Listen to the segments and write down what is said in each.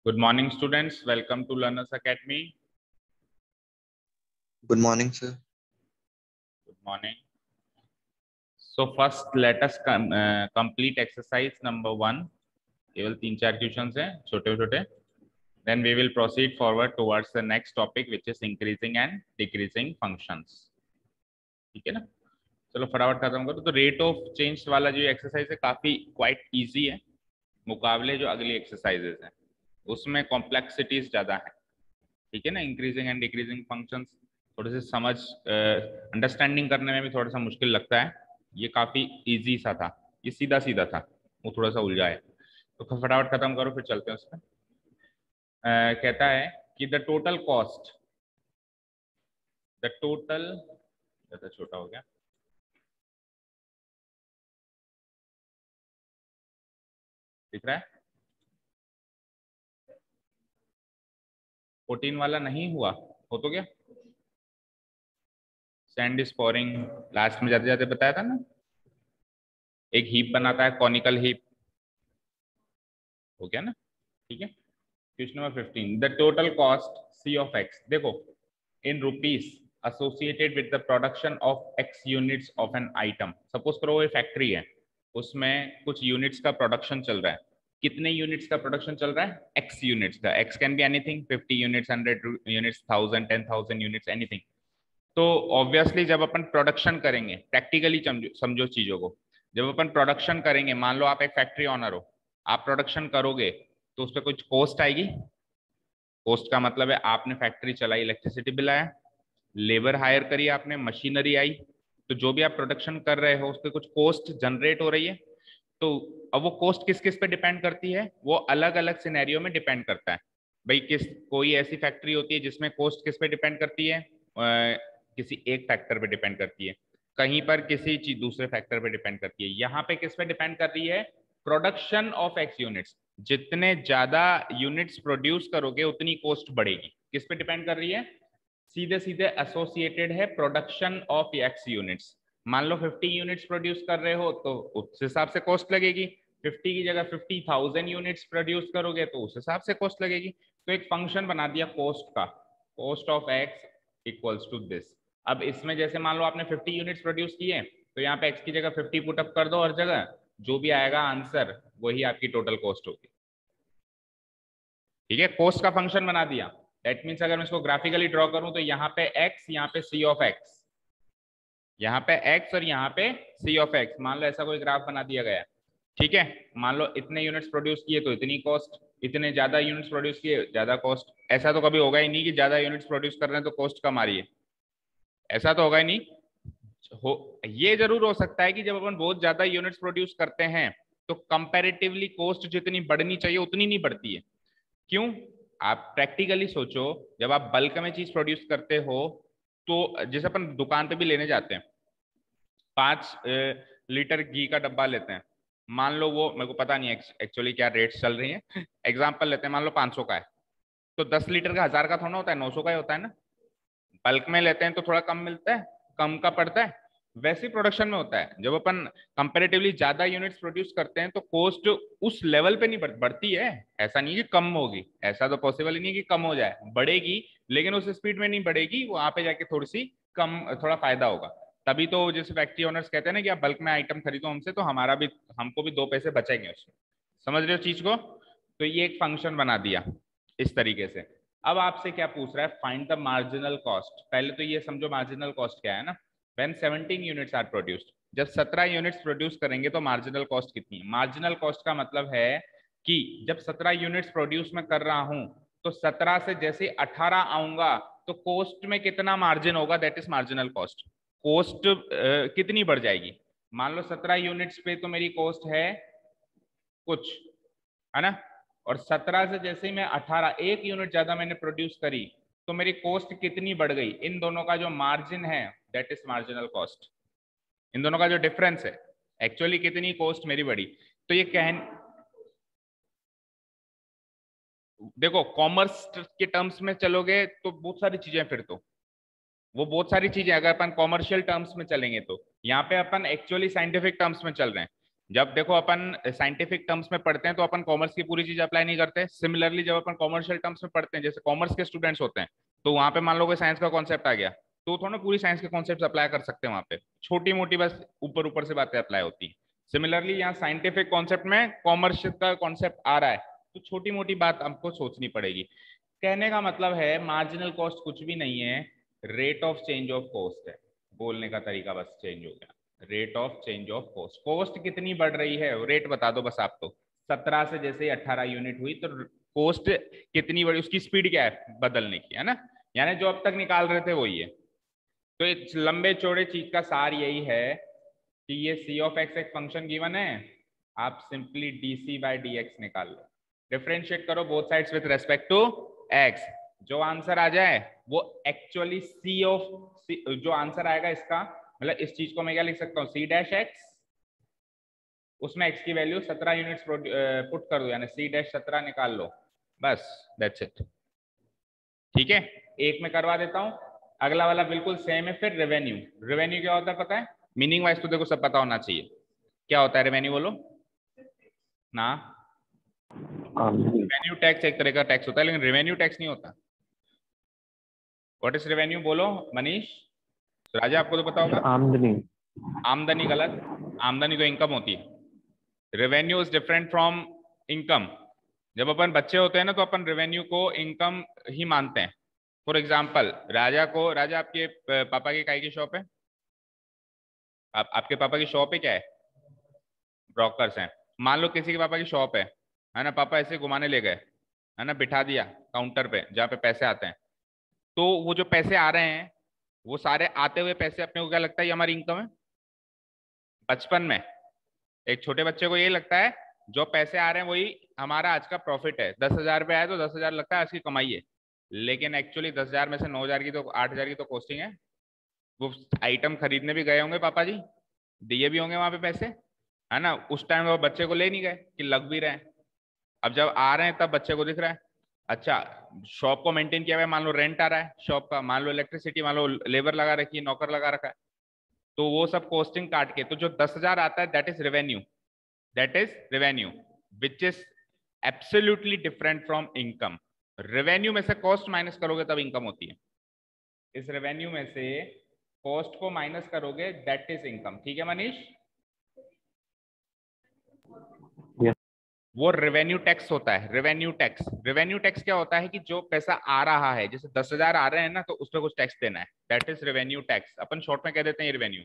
Good morning, students. Welcome to Learners Academy. Good morning, sir. Good morning. So first, let us complete exercise number 1. केवल 3-4 questions हैं छोटे-छोटे. Then we will proceed forward towards the next topic, which is increasing and decreasing functions. ठीक है ना? चलो फटाफट खत्म करो. तो रेट ऑफ चेंज वाला जो एक्सरसाइज है काफी क्वाइट इजी है मुकाबले जो अगली एक्सरसाइजेस हैं उसमें कॉम्प्लेक्सिटीज ज्यादा है. ठीक है ना? इंक्रीजिंग एंड डिक्रीजिंग फंक्शंस थोड़े से समझ अंडरस्टैंडिंग करने में भी थोड़ा सा मुश्किल लगता है. ये काफी इजी सा था, ये सीधा सीधा था, वो थोड़ा सा उलझा है. तो फटाफट खत्म करो फिर चलते हैं उसमें. कहता है कि the total cost, the total, ज्यादा छोटा हो गया, दिख रहा है? 14 वाला नहीं हुआ हो तो क्या? सैंड इज पोरिंग लास्ट में जाते जाते बताया था ना, एक हीप बनाता है, कॉनिकल हीप. हो गया ना? ठीक है. Question number 15. The total cost C of X, देखो in rupees associated with the production of X units of an item. Suppose करो ये फैक्ट्री है, उसमें कुछ यूनिट्स का प्रोडक्शन चल रहा है. कितने यूनिट्स का प्रोडक्शन चल रहा है? एक्स यूनिट्स का. X can be anything, 50 units, 100 units, 1000, 10,000 units, anything. तो ऑब्वियसली जब अपन प्रोडक्शन करेंगे, प्रैक्टिकली समझो चीजों को, जब अपन प्रोडक्शन करेंगे, मान लो आप एक फैक्ट्री ऑनर हो, आप प्रोडक्शन करोगे तो उस पर कुछ कॉस्ट आएगी. कॉस्ट का मतलब है आपने फैक्ट्री चलाई, इलेक्ट्रिसिटी बिल आया, लेबर हायर करी आपने, मशीनरी आई. तो जो भी आप प्रोडक्शन कर रहे हो उस पर कुछ कॉस्ट जनरेट हो रही है. तो अब वो कॉस्ट किस किस पे डिपेंड करती है? वो अलग अलग सिनेरियो में डिपेंड करता है. भाई कोई ऐसी फैक्ट्री होती है जिसमें कॉस्ट किस पे डिपेंड करती है? किसी एक फैक्टर पे डिपेंड करती है. कहीं पर किसी चीज दूसरे फैक्टर पे डिपेंड करती है. यहाँ पे किस पे डिपेंड कर रही है? Production of X units. जितने ज्यादा यूनिट्स प्रोड्यूस करोगे उतनी कॉस्ट बढ़ेगी. किस पे डिपेंड कर रही है? सीधे सीधे एसोसिएटेड है प्रोडक्शन ऑफ एक्स यूनिट्स. मान लो 50 यूनिट्स प्रोड्यूस कर रहे हो तो उस हिसाब से कॉस्ट लगेगी. 50 की जगह 50,000 यूनिट्स प्रोड्यूस करोगे तो उस हिसाब से कॉस्ट लगेगी. तो एक फंक्शन बना दिया कॉस्ट का, cost of X equals to this. अब इसमें जैसे मान लो आपने 50 यूनिट्स प्रोड्यूस किए, तो यहाँ पे एक्स की जगह 50 पुटअप कर दो हर जगह, जो भी आएगा आंसर वही आपकी टोटल कॉस्ट होगी. ठीक है, कॉस्ट का फंक्शन बना दिया. दैट मीन्स अगर मैं इसको ग्राफिकली ड्रॉ करूं तो यहाँ पे x, यहाँ पे सी ऑफ एक्स, यहाँ पे x और यहाँ पे सी ऑफ एक्स. मान लो ऐसा कोई ग्राफ बना दिया गया. ठीक है, मान लो इतने यूनिट्स प्रोड्यूस किए तो इतनी कॉस्ट, इतने ज्यादा यूनिट्स प्रोड्यूस किए ज्यादा कॉस्ट. ऐसा तो कभी होगा ही नहीं कि ज्यादा यूनिट्स प्रोड्यूस कर रहे हैं तो कॉस्ट कम आ रही है. ऐसा तो होगा ही नहीं. ये जरूर हो सकता है कि जब अपन बहुत ज्यादा यूनिट्स प्रोड्यूस करते हैं तो कंपैरेटिवली कॉस्ट जितनी बढ़नी चाहिए उतनी नहीं बढ़ती है. क्यों? आप प्रैक्टिकली सोचो, जब आप बल्क में चीज प्रोड्यूस करते हो तो जैसे अपन दुकान पे भी लेने जाते हैं, 5 लीटर घी का डब्बा लेते हैं. मान लो वो, मेरे को पता नहीं एक्चुअली क्या रेट्स चल रही हैं, एग्जांपल लेते हैं, मान लो 500 का है, तो 10 लीटर का 1000 का थोड़ा होता है, 900 का ही होता है ना. बल्क में लेते हैं तो थोड़ा कम मिलता है, कम का पड़ता है. वैसे प्रोडक्शन में होता है, जब अपन कंपैरेटिवली ज्यादा यूनिट्स प्रोड्यूस करते हैं तो कॉस्ट उस लेवल पे नहीं बढ़ती है. ऐसा नहीं कि कम होगी, ऐसा तो पॉसिबल ही नहीं कि कम हो जाए, बढ़ेगी लेकिन उस स्पीड में नहीं बढ़ेगी. वहां पे जाके थोड़ी सी कम, थोड़ा फायदा होगा. तभी तो जैसे फैक्ट्री ओनर्स कहते हैं ना कि आप बल्क में आइटम खरीदो हमसे तो हमारा भी, हमको भी 2 पैसे बचेंगे उसमें. समझ रहे हो चीज को? तो ये एक फंक्शन बना दिया इस तरीके से. अब आपसे क्या पूछ रहा है? Find the marginal cost. पहले तो ये समझो मार्जिनल कॉस्ट क्या है ना. व्हेन 17 यूनिट्स आर प्रोड्यूस्ड, जब 17 यूनिट्स प्रोड्यूस करेंगे तो मार्जिनल कॉस्ट कितनी है? मार्जिनल कॉस्ट का मतलब है कि जब 17 यूनिट्स प्रोड्यूस मैं कर रहा हूं तो 17 से जैसे 18 आऊंगा तो कॉस्ट में कितना मार्जिन होगा, that is marginal cost. Cost कितनी बढ़ जाएगी? मान लो 17 यूनिट्स पे तो मेरी कॉस्ट है कुछ, है ना, और 17 से जैसे ही मैं 18, 1 यूनिट ज्यादा मैंने प्रोड्यूस करी तो मेरी कॉस्ट कितनी बढ़ गई? इन दोनों का जो मार्जिन है दैट इज मार्जिनल कॉस्ट. इन दोनों का जो डिफरेंस है, एक्चुअली कितनी कॉस्ट मेरी बढ़ी. तो ये देखो कॉमर्स के टर्म्स में चलोगे तो बहुत सारी चीजें, फिर तो वो बहुत सारी चीजें, अगर अपन कॉमर्शियल टर्म्स में चलेंगे तो यहाँ पे अपन एक्चुअली साइंटिफिक टर्म्स में चल रहे हैं. जब देखो अपन साइंटिफिक टर्म्स में पढ़ते हैं तो अपन कॉमर्स की पूरी चीज अप्लाई नहीं करते। सिमिलरली जब अपन कॉमर्शियल टर्म्स में पढ़ते हैं, जैसे कॉमर्स के स्टूडेंट्स होते हैं, तो वहां पे मान लो कोई साइंस का कॉन्सेप्ट आ गया, तो थोड़ा पूरी साइंस के कॉन्सेप्ट अप्लाई कर सकते हैं वहां पे, छोटी मोटी बस ऊपर ऊपर से बातें अप्लाई होती हैं। सिमिलरली यहाँ साइंटिफिक कॉन्सेप्ट में कॉमर्स का कॉन्सेप्ट आ रहा है, तो छोटी मोटी बात हमको सोचनी पड़ेगी। कहने का मतलब है मार्जिनल कॉस्ट कुछ भी नहीं है, rate of change of cost है। बोलने का तरीका बस चेंज हो गया। Rate of change of cost, cost कितनी बढ़ रही है रेट बता दो बस आप। तो 17 से जैसे 18 यूनिट हुई तो कॉस्ट कितनी बढ़ी, उसकी स्पीड क्या है बदलने की, है ना। यानी जो अब तक निकाल रहे थे वही है। तो इस लंबे चौड़े चीज का सार यही है कि ये सी ऑफ एक्स एक फंक्शन गिवन है, आप simply d C by d X निकाल लो, डिफ्रेंशिएट करो both sides with respect to X. जो आंसर आ जाए वो एक्चुअली सी ऑफ, जो आंसर आएगा इसका मतलब इस चीज को मैं क्या लिख सकता हूँ, सी डैश एक्स, उसमें एक्स की वैल्यू 17 यूनिट्स पुट कर दो, यानी सी डैश 17 निकाल लो, बस दैट्स इट। ठीक है, एक में करवा देता हूँ। अगला वाला बिल्कुल सेम है फिर, रेवेन्यू। रेवेन्यू क्या होता है पता है, मीनिंग वाइज तो देखो सब पता होना चाहिए। क्या होता है रेवेन्यू, बोलो ना। रेवेन्यू टैक्स एक तरह का टैक्स होता है, लेकिन रेवेन्यू टैक्स नहीं होता। व्हाट इज रेवेन्यू बोलो मनीष, राजा आपको तो पता होगा। आमदनी। आमदनी गलत, आमदनी तो इनकम होती है। Revenue is different from income. जब अपन बच्चे होते हैं ना तो अपन रेवेन्यू को इनकम ही मानते हैं। फॉर एग्जाम्पल राजा आपके पापा की काय की शॉप है, आपके पापा की शॉप है क्या है, ब्रोकर्स हैं। मान लो किसी के पापा की शॉप है ना, पापा ऐसे घुमाने ले गए, है ना, बिठा दिया काउंटर पे जहाँ पे पैसे आते हैं, तो वो जो पैसे आ रहे हैं वो सारे आते हुए पैसे अपने को क्या लगता है ये हमारी इनकम है। बचपन में एक छोटे बच्चे को ये लगता है जो पैसे आ रहे हैं वही हमारा आज का प्रॉफिट है। 10,000 रुपये आए तो 10,000 लगता है आज की कमाई है, लेकिन एक्चुअली 10,000 में से 9,000 की तो 8,000 की तो कॉस्टिंग है। वो आइटम खरीदने भी गए होंगे पापा जी, दिए भी होंगे वहां पे पैसे, है ना। उस टाइम वो बच्चे को ले नहीं गए कि लग भी रहे हैं। अब जब आ रहे हैं तब बच्चे को दिख रहा है। अच्छा, शॉप को मेंटेन किया हुआ है, मान लो रेंट आ रहा है शॉप का, मान लो इलेक्ट्रिसिटी, मान लो लेबर लगा रखी है, नौकर लगा रखा है, तो वो सब कॉस्टिंग काट के तो जो 10,000 आता है that is revenue, that is revenue which is absolutely different from income. Revenue में से कॉस्ट माइनस करोगे तब इनकम होती है, इस रेवेन्यू में से कॉस्ट को माइनस करोगे दैट इज इनकम। ठीक है मनीष, वो रेवेन्यू टैक्स होता है। रेवेन्यू टैक्स, रेवेन्यू टैक्स क्या होता है कि जो पैसा आ रहा है, जैसे 10,000 आ रहे हैं ना तो उस पर कुछ टैक्स देना है, that is revenue tax. Upon short में कह देते हैं रेवेन्यू।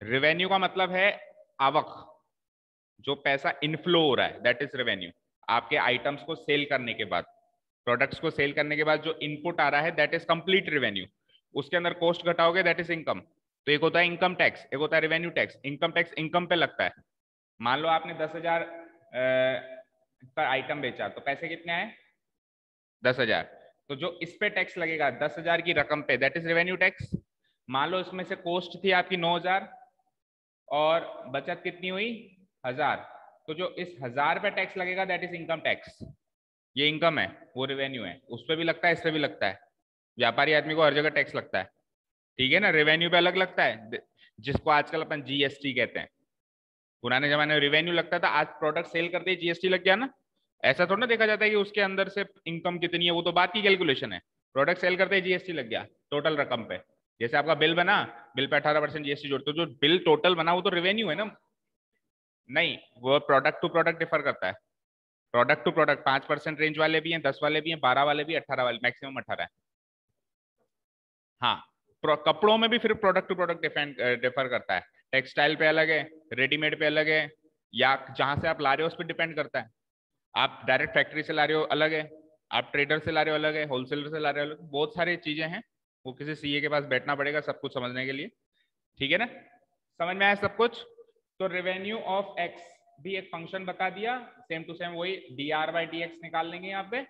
रेवेन्यू का मतलब है आवक, जो पैसा इनफ्लो हो रहा है दैट इज रेवेन्यू। आपके आइटम्स को सेल करने के बाद, प्रोडक्ट्स को सेल करने के बाद जो इनपुट आ रहा है दैट इज कंप्लीट रेवेन्यू। उसके अंदर कॉस्ट घटाओगे दैट इज इनकम। तो एक होता है इनकम टैक्स, एक होता है revenue tax. Income tax income पे लगता है। मान लो आपने 10,000 का आइटम बेचा तो पैसे कितने आए, 10,000। तो जो इस पे टैक्स लगेगा 10,000 की रकम पे दैट इज रेवेन्यू टैक्स। मान लो इसमें से कॉस्ट थी आपकी 9,000 और बचत कितनी हुई 1,000, तो जो इस 1,000 पे टैक्स लगेगा दैट इज इनकम टैक्स। ये इनकम है, वो रेवेन्यू है, उस पर भी लगता है, इस पर भी लगता है। व्यापारी आदमी को हर जगह टैक्स लगता है, ठीक है ना। रेवेन्यू पे अलग लगता है, जिसको आजकल अपन जीएसटी कहते हैं। पुराने जमाने में रेवेन्यू लगता था, आज प्रोडक्ट सेल करते ही जीएसटी लग गया ना। ऐसा थोड़ा ना देखा जाता है कि उसके अंदर से इनकम कितनी है, वो तो बात की कैलकुलेशन है। प्रोडक्ट सेल करते ही जीएसटी लग गया टोटल रकम पे। जैसे आपका बिल बना, बिल पे 18% जीएसटी जोड़ते, तो जो बिल टोटल बना वो तो रेवेन्यू है ना। नहीं, वो प्रोडक्ट टू प्रोडक्ट डिफर करता है। प्रोडक्ट टू प्रोडक्ट 5% रेंज वाले भी हैं, 10 वाले भी हैं, 12 वाले भी, 18 वाले, मैक्सिमम 18 है। हाँ, कपड़ों में भी फिर प्रोडक्ट टू प्रोडक्ट डिफर करता है। टेक्सटाइल पे अलग है, रेडीमेड पे अलग है, या जहां से आप ला रहे हो उस पर डिपेंड करता है। आप डायरेक्ट फैक्ट्री से ला रहे हो अलग है, आप ट्रेडर से ला रहे हो अलग है, होलसेलर से ला रहे हो अलग, बहुत सारी चीजें हैं। वो किसी सीए के पास बैठना पड़ेगा सब कुछ समझने के लिए, ठीक है ना। समझ में आया सब कुछ। तो रेवेन्यू ऑफ एक्स भी एक फंक्शन बता दिया, सेम टू सेम वही D R by d X निकाल लेंगे यहाँ पे।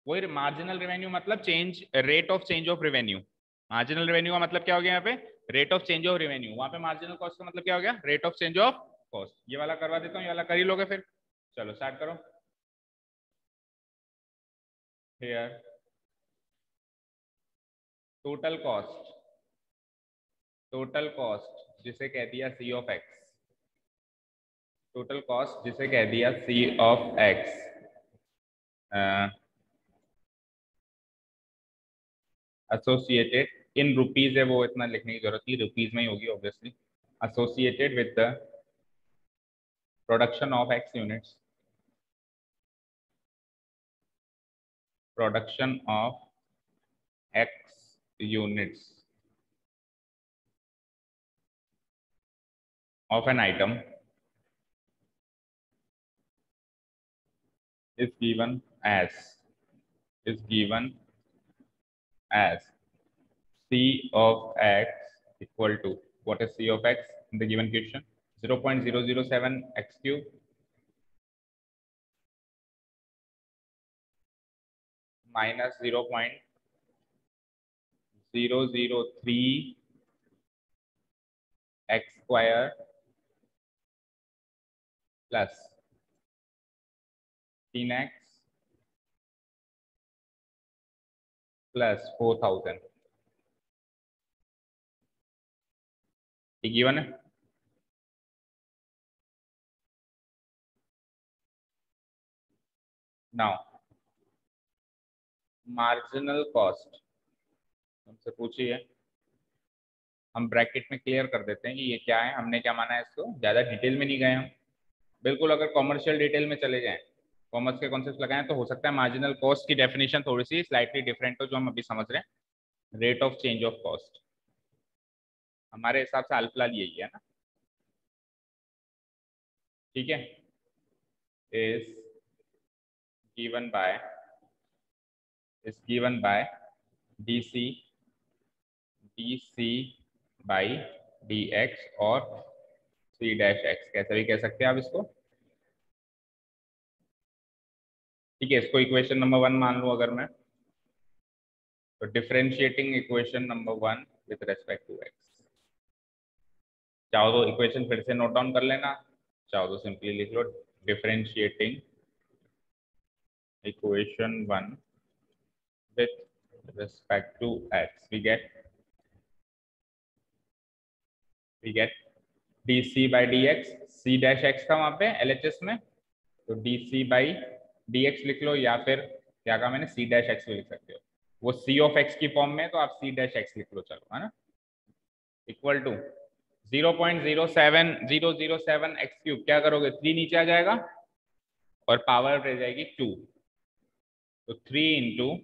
वही मार्जिनल रेवेन्यू मतलब change, rate of change of revenue. Marginal revenue का मतलब क्या हो गया यहाँ पे, rate of change of revenue. वहां पे मार्जिनल कॉस्ट का मतलब क्या हो गया, rate of change of cost. ये वाला करवा देता हूँ, ये वाला कर ही लोगे फिर। चलो स्टार्ट करो। Here total cost, total cost जिसे कह दिया C of X, total cost जिसे कह दिया C of X, associated in rupees है, वो इतना लिखने की जरूरत नहीं, रुपीज में ही होगी obviously, associated with the production of X units, production of X units of an item is given as is given as C of x equal to, what is C of x in the given question? 0.007 x cube minus 0.003 x square plus 3x plus 4000 ये given है। Now marginal cost हमसे पूछी है, हम bracket में clear कर देते हैं कि ये क्या है, हमने क्या माना है इसको, ज्यादा डिटेल में नहीं गए हम। बिल्कुल अगर कॉमर्शियल डिटेल में चले जाएं, कॉमर्स के कॉन्सेप्ट लगाएं, तो हो सकता है मार्जिनल कॉस्ट की डेफिनेशन थोड़ी सी स्लाइटली डिफरेंट हो जो हम अभी समझ रहे हैं। Rate of change of cost हमारे हिसाब से अल्फलाल यही है ना, ठीक है, is given by DC by d x और सी डैश एक्स, कैसे भी कह सकते हैं आप इसको, ठीक है। इसको इक्वेशन नंबर 1 मान लूं अगर मैं, तो differentiating equation number 1 with respect to X, चाहो तो इक्वेशन फिर से नोट डाउन कर लेना, चाहो तो सिंपली लिख लो differentiating equation 1 with respect to x, we get dc by dx, c dash x था वहां पे LHS में, तो dc by dx लिख लो, या फिर क्या कहा मैंने, c dash x भी लिख सकते हो, वो c of x की फॉर्म में, तो आप c dash x लिख लो, चलो है ना, इक्वल टू 0.07007 एक्स क्यूब, क्या करोगे 3 नीचे आ जाएगा और पावर रह जाएगी 2, तो 3 इंटू,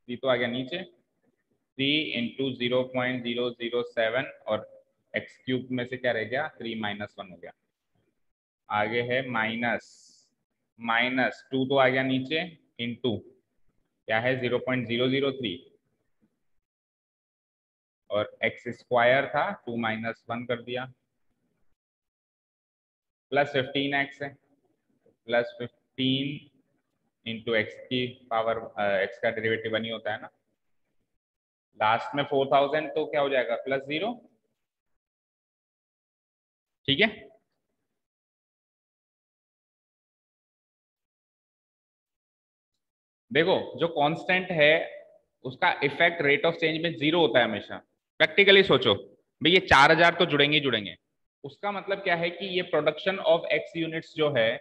3 तो आ गया नीचे, 3 इंटू 0.007 और एक्स क्यूब में से क्या रह गया 3 माइनस 1 हो गया, आगे है माइनस 2 तो आ गया नीचे, इंटू क्या है 0.003 और एक्स स्क्वायर था 2 माइनस 1 कर दिया, प्लस 15x है, प्लस 15 इंटू एक्स की पावर, एक्स का डेरिवेटिव 1 ही होता है ना, लास्ट में 4000 तो क्या हो जाएगा प्लस 0, ठीक है। देखो जो कांस्टेंट है उसका इफेक्ट रेट ऑफ चेंज में 0 होता है हमेशा, प्रैक्टिकली सोचो भाई, ये 4000 तो जुड़ेंगे ही जुड़ेंगे, उसका मतलब क्या है कि ये प्रोडक्शन ऑफ एक्स यूनिट्स जो है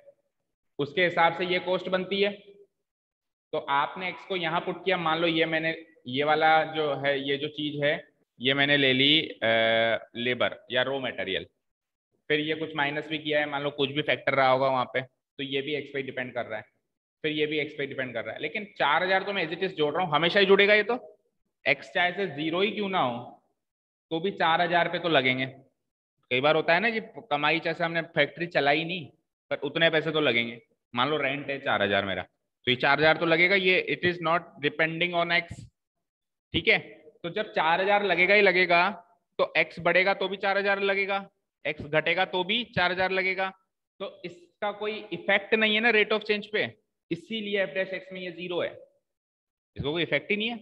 उसके हिसाब से ये कॉस्ट बनती है, तो आपने एक्स को यहाँ पुट किया, मान लो ये मैंने, ये वाला जो है, ये जो चीज है ये मैंने ले ली लेबर या रॉ मटेरियल, फिर ये कुछ माइनस भी किया है, मान लो कुछ भी फैक्टर रहा होगा वहां पे, तो ये भी एक्स पे डिपेंड कर रहा है, फिर ये भी एक्स पे डिपेंड कर रहा है, लेकिन 4000 तो मैं एज इट इज जोड़ रहा हूँ, हमेशा ही जुड़ेगा ये तो, एक्स चाहे से 0 ही क्यों ना हो तो भी 4000 पे तो लगेंगे। कई बार होता है ना कि कमाई जैसे हमने फैक्ट्री चलाई नहीं पर उतने पैसे तो लगेंगे, मान लो रेंट है 4000 मेरा, तो ये 4000 तो लगेगा, ये it is not depending on x, ठीक है। तो जब 4000 लगेगा ही लगेगा, तो एक्स बढ़ेगा तो भी 4000 लगेगा, एक्स घटेगा तो भी 4000 लगेगा, तो इसका कोई इफेक्ट नहीं है ना रेट ऑफ चेंज पे, इसीलिए एफ डैश एक्स में ये 0 है, इसको कोई इफेक्ट ही नहीं है,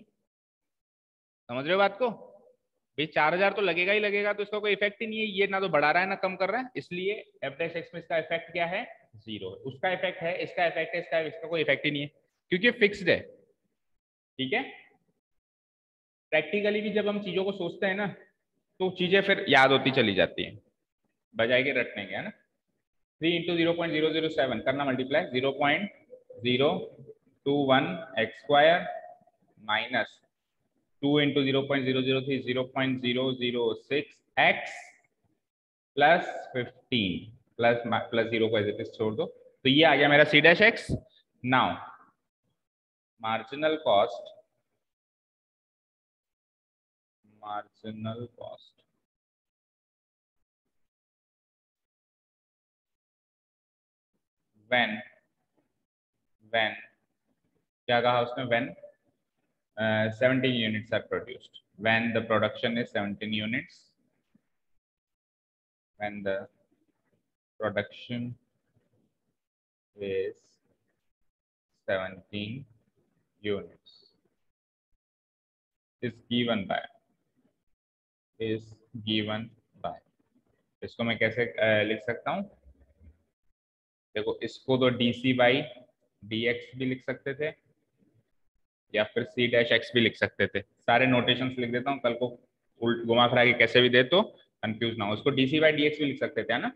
समझ रहे हो बात को, भाई 4000 तो लगेगा ही लगेगा, तो इसका कोई इफेक्ट ही नहीं है, ये ना तो बढ़ा रहा है ना कम कर रहा है, इसलिए एफ डैश एक्स में इसका इफेक्ट क्या है 0, उसका इफेक्ट है, इसका इफेक्ट है, इसका कोई इफेक्ट ही नहीं है क्योंकि फिक्स्ड है, ठीक है। प्रैक्टिकली भी जब हम चीजों को सोचते हैं ना तो चीजें फिर याद होती चली जाती हैं, बजाय के रटने के, है ना। 3 इंटू 0.007 करना multiply 0.021 x square minus 2 into 0.003 0.006 x plus 15 plus 0 को ऐसे छोड़ दो, तो ये आ गया मेरा C dash X. Now marginal cost when क्या कहा उसने, when 17 units are produced, when the production is 17 units, when the production is 17 units is given by इसको मैं कैसे लिख सकता हूँ, देखो इसको तो dc बाई dx भी लिख सकते थे या फिर c डैश x भी लिख सकते थे, सारे नोटेशंस लिख देता हूँ, कल को उल्ट घुमा फिरा के कैसे भी दे तो कंफ्यूज ना हो। इसको dc बाई dx भी लिख सकते थे, है ना,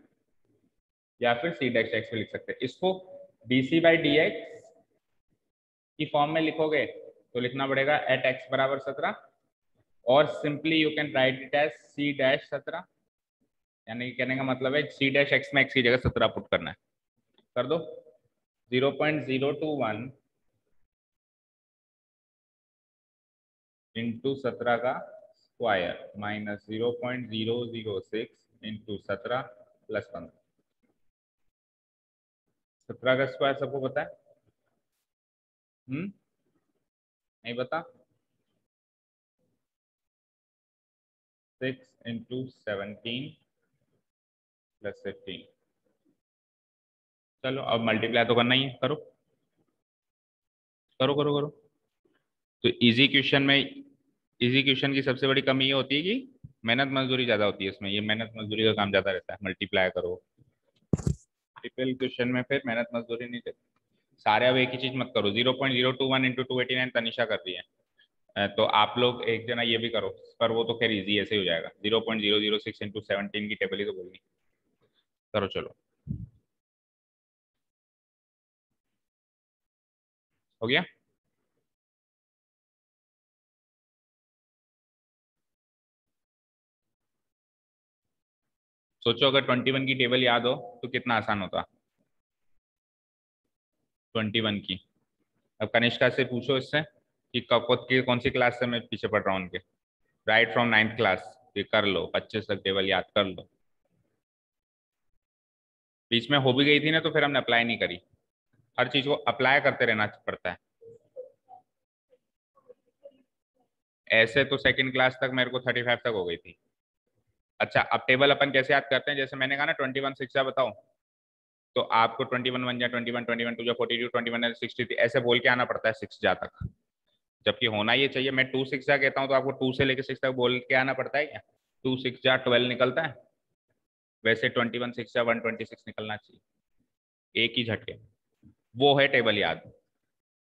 या फिर c डैश x भी लिख सकते हैं। इसको dc बाई dx की फॉर्म में लिखोगे तो लिखना पड़ेगा एट x बराबर 17, और simply you can write it as c dash 17, यानी कहने का मतलब है c डैश x में x की जगह 17 पुट करना है, कर दो 0.021 इंटू 17 का स्क्वायर माइनस 0.006 इंटू 17 प्लस 15। 17 का स्क्वायर सबको पता है? नहीं पता? 6 इंटू 17 प्लस 15। चलो अब मल्टीप्लाई तो करना ही है, करो करो करो करो। तो इजी क्वेश्चन की सबसे बड़ी कमी ये होती है कि मेहनत मजदूरी ज्यादा होती है इसमें, ये मेहनत मजदूरी का काम ज्यादा रहता है, मल्टीप्लाई करो। ट्रिपल क्वेश्चन में फिर मेहनत मजदूरी नहीं देते सारे। अब एक ही चीज मत करो, 0.021 इंटू 289 तनिषा कर रही है, तो आप लोग एक जना ये भी करो, पर वो तो खैर इजी ऐसे ही हो जाएगा। 0.006 इंटू 17 की टेबल ही तो बोलनी, करो चलो। हो गया? सोचो अगर 21 की टेबल याद हो तो कितना आसान होता। 21 की अब कनिष्का से पूछो इससे कि कौन सी क्लास से मैं पीछे पढ़ रहा हूँ उनके, राइट फ्रॉम 9th क्लास, ये कर लो, 25 तक टेबल याद कर लो। बीच में हो भी गई थी ना तो फिर हमने अप्लाई नहीं करी, हर चीज को अप्लाई करते रहना पड़ता है। ऐसे तो सेकंड क्लास तक मेरे को 35 तक हो गई थी। अच्छा अब टेबल अपन कैसे याद करते हैं, जैसे मैंने कहा ना 21 6 बताओ, तो आपको 21 1 जा 21 21 2 जा 42 21 63 ऐसे बोल के आना पड़ता है 6 जा तक, जबकि होना ये चाहिए मैं 2 6 जा कहता हूँ तो आपको 2 से लेकर 6 तक बोल के आना पड़ता है क्या? 2 6 जा 12 निकलता है, वैसे 21 6 जा 126 निकलना चाहिए एक ही झटके। वो है टेबल याद।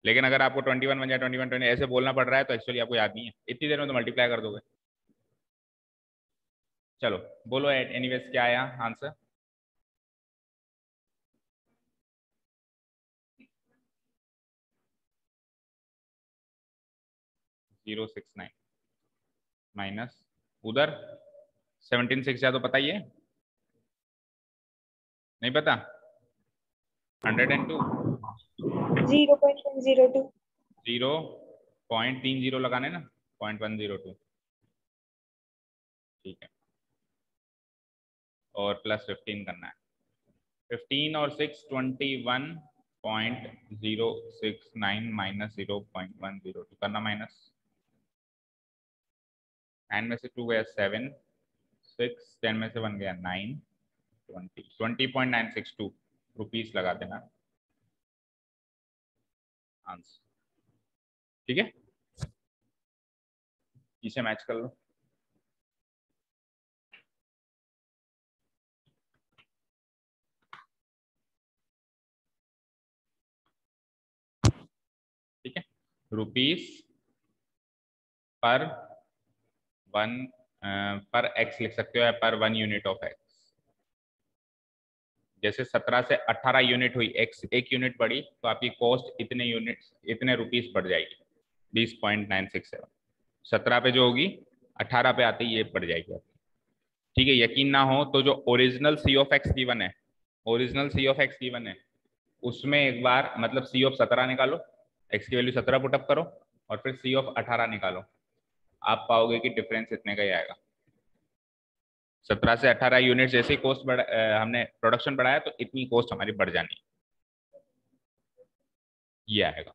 लेकिन अगर आपको 21 1 जा 21 20 ऐसे बोलना पड़ रहा है तो एक्चुअली आपको याद नहीं है, इतनी देर में तो मल्टीप्लाई कर दोगे। चलो बोलो एनीवेज क्या आया आंसर? 069 माइनस उधर 17 6 जा तो पता ही है, नहीं पता? 102 0.102 0.30 लगाने ना, 0.102 ठीक है, और प्लस 15 करना है। 15 और 6 21.069 माइनस 0.102 करना माइनस, 9 में से 2 गया 7 6 10 में से 1 गया 9 20.962 रुपीस लगा देना आंसर। ठीक है, इसे मैच कर लो। ठीक है, रुपीस पर 1 पर एक्स लिख सकते हो या पर 1 यूनिट ऑफ एक्स, जैसे 17 से 18 यूनिट हुई, एक्स 1 यूनिट बढ़ी तो आपकी कॉस्ट इतने यूनिट इतने रुपीस बढ़ जाएगी, 20.967। 17 पे जो होगी 18 पे आते ही ये बढ़ जाएगी। ठीक है, यकीन ना हो तो जो original C of X given है, original C of X given है उसमें एक बार मतलब सी ऑफ 17 निकालो, एक्स की वैल्यू 17 पुटअप करो और फिर सी ऑफ 18 निकालो, आप पाओगे कि डिफरेंस इतने का ही आएगा। 17 से 18 यूनिट जैसे कॉस्ट बढ़ हमने प्रोडक्शन बढ़ाया तो इतनी कॉस्ट हमारी बढ़ जानी, ये आएगा।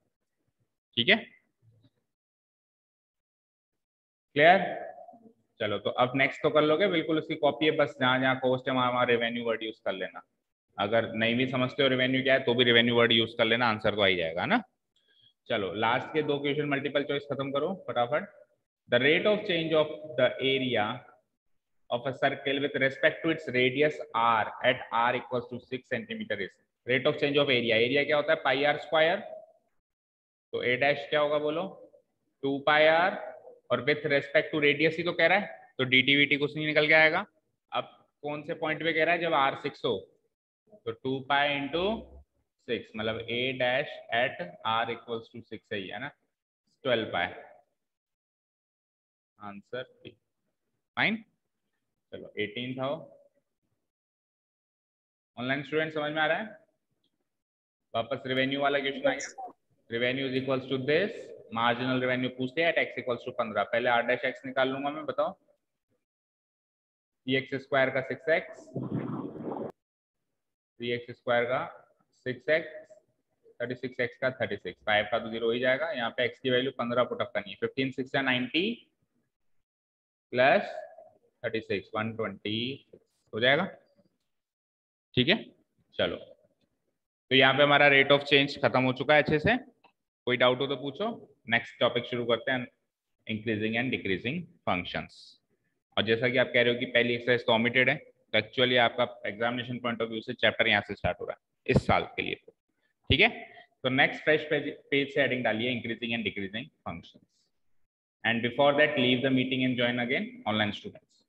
ठीक है, क्लियर? चलो तो अब नेक्स्ट तो कर लोगे, बिल्कुल उसकी कॉपी है, बस जहां जहां कॉस्ट है वहां वहां रेवेन्यू वर्ड यूज कर लेना। अगर नहीं भी समझते हो रेवेन्यू क्या है तो भी रेवेन्यू वर्ड यूज कर लेना, आंसर तो आ ही जाएगा ना। चलो लास्ट के 2 क्वेश्चन मल्टीपल चॉइस खत्म करो फटाफट। The rate of change of the area of a circle with respect to its radius r at r equals to 6 centimeter is rate of change of area। Area क्या होता है पाई are square, तो a dash क्या होगा बोलो 2 पाई are, और with respect to radius ही तो कह रहा है तो dt vt कुछ नहीं निकल के आएगा। अब कौन से पॉइंट पे कह रहा है जब r 6 हो, तो 2 पाई इंटू 6 मतलब a dash at r equals to 6 है, है ना, 12 पाई, आंसर फाइन। चलो 18 था। ऑनलाइन स्टूडेंट समझ में आ रहा है? वापस रेवेन्यू वाला क्वेश्चन आ गया। Revenue is equals to this, marginal revenue पूछते हैं एट एक्स इक्वल्स टू 15। पहले आर डैश एक्स निकाल लूंगा मैं, बताओ सी एक्स स्क्वायर का 6x, 3x स्क्वायर का 6x, 36x का 36, 5 का तो 0 ही जाएगा। यहाँ पे x की वैल्यू 15 पुटअप करनी है, 15 6 90 प्लस 36 120 हो जाएगा। ठीक है, चलो तो यहाँ पे हमारा रेट ऑफ चेंज खत्म हो चुका है अच्छे से। कोई डाउट हो तो पूछो, नेक्स्ट टॉपिक शुरू करते हैं, इंक्रीजिंग एंड डिक्रीजिंग फंक्शंस। और जैसा कि आप कह रहे हो कि पहली एक्सरसाइज तो ओमिटेड है, तो एक्चुअली आपका एग्जामिनेशन पॉइंट ऑफ व्यू से चैप्टर यहाँ से स्टार्ट हो रहा है इस साल के लिए। ठीक है, तो नेक्स्ट फ्रेश पेज से हेडिंग डालिए increasing and decreasing functions, and before that leave the meeting and join again online students.